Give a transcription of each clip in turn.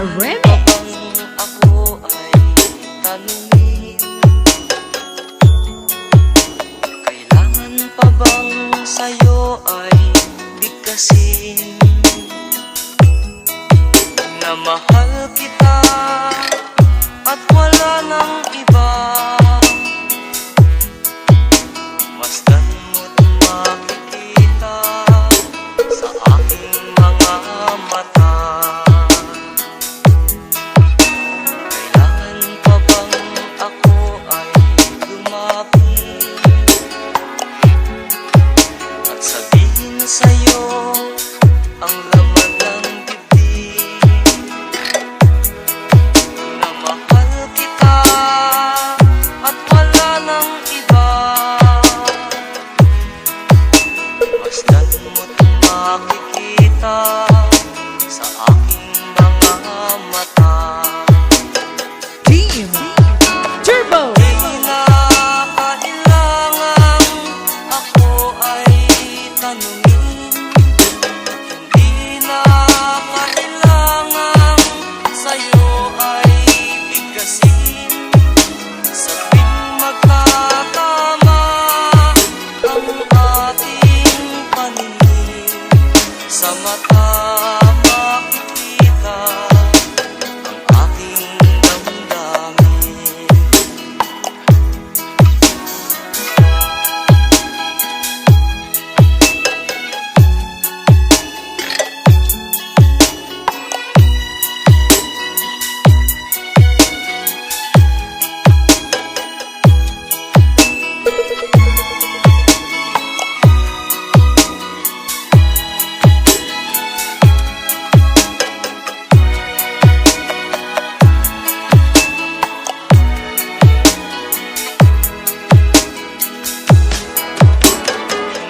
Remix. Ako ay tanungin, kailangan pa bang sa'yo ay bigkasin na mahal kita at wala nang iba? Masdan mo't makikita sa aking mga mata. Kailangan pa bang ako ay lumapit at sabihin sa'yo ang laman ng dibdib, na mahal kita at wala nang iba? Masdan mo't makikita sa aking mga mata. Team Turbo. Di na kailangang ako ay tanungin, hindi na kailangang sa'yo ay bigkasin. Sa tuwing magkatama ang ating paningin, sa mata makikita ang aking damdamin.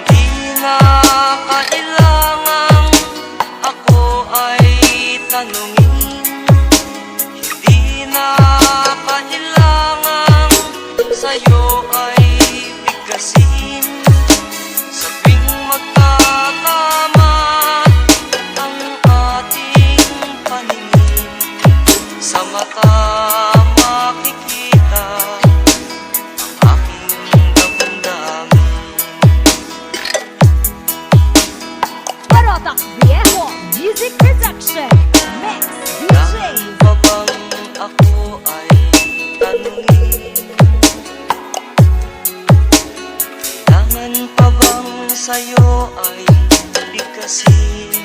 Hindi na kailangang ako ay tanungin, hindi na kailangang sa'yo ay bigkasin. Sa tuwing magkatama ang ating paningin, sa mata makikita ang aking damdamin. Parotak Viejo Music Production. Mix DJ. Kailangan pa bang ako ay tanungin, kailangan pa bang sa'yo ay bigkasin,